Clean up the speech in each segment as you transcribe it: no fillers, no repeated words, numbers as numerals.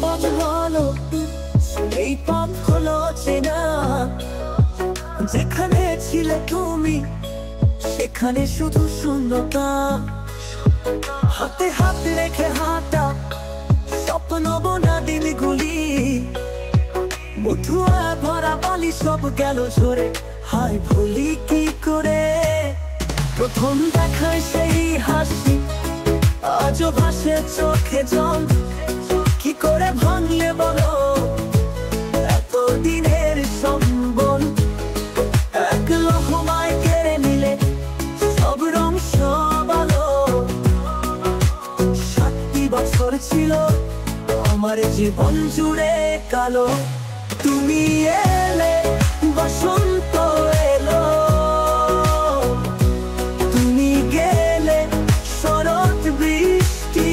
বছর হলো, এই পথ হলো চেনা। যেখানে ছিলে তুমি সেখানে শুধু শূন্যতা। হাতে হাত রেখে হাঁটা স্বপ্ন বোনা দিনগুলি, মধুয়া ভরা বালি সব গেল ঝরে। হায় ভুলি কি করে প্রথম দেখায় সেই হাসি, আজও ভাসে চোখে জল। কি করে ভাঙলে বলো এত দিনের সম্বল? এক লহমায় কেড়ে নিলে সব রং সব আলো। 7টি বছর ছিল আমার জীবন জুড়ে কালো। তুমি এলে বসন্ত এলো, তুমি গেলে শরৎ বৃষ্টি।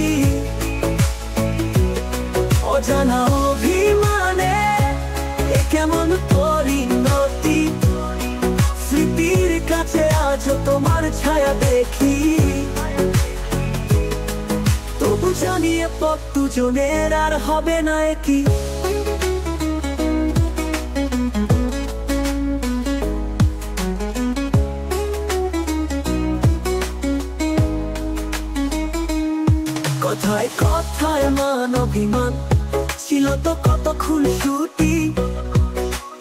অজানা অভিমানে এ কেমন পরিণতি, স্মৃতির কাছে আজও তোমার ছায়া দেখি। তবু জানিয়ে পথ দুজনের আর হবে না একই। কথায় কথায় মান অভিমান ছিল তো কত খুনসুটি।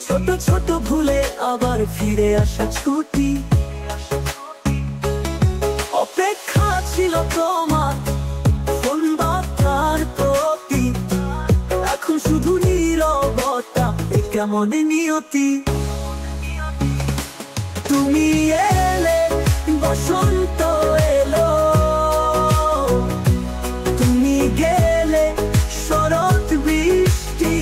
ছোট ছোট ভুলে আবার ফিরে আসা ছুটি। অপেক্ষা ছিল তোমার ফোন বার্তার প্রতি, এখন শুধু নীরবতা এ কেমন নিয়তি। তুমি এলে বসন্ত এলো, তুমি গেলে শরৎ বৃষ্টি।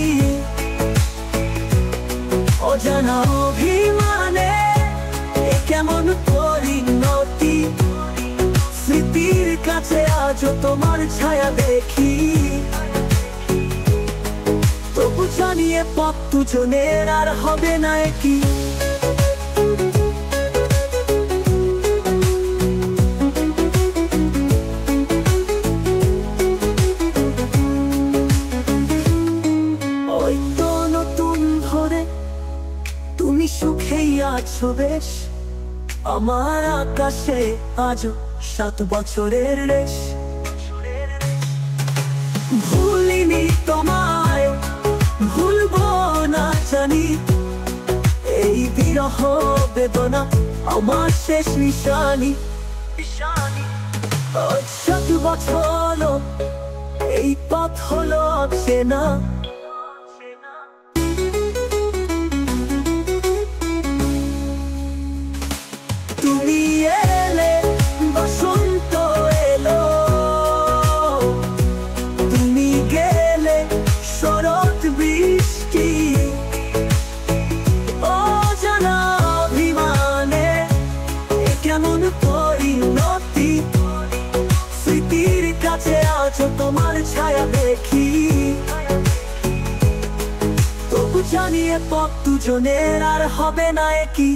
অজানা অভিমানে এ কেমন পরিণতি, স্মৃতির কাছে আজও তোমার ছায়া দেখি। তবু জানিয়ে পথ দুজনের আর হবে না একই। ওই তো নতুন ভোরে তুমি সুখেই আছো বেশ, আমার আকাশে আজও 7 বছরের রেশ। ভুলিনি তোমায়, ভুলবো না জানি, এই বিরহ বেদনা আমার শেষ নিশানি। 7 বছর হলো, এই পথ হলো অচেনা। তুমি এলে বসন্ত এলো, তুমি গেলে শরৎ বৃষ্টি। অজানা অভিমানে এ কেমন পরিণতি, স্মৃতির কাছে আজও তোমার ছায়া দেখি। তবু জানিয়ে পথ দুজনের আর হবে না একই।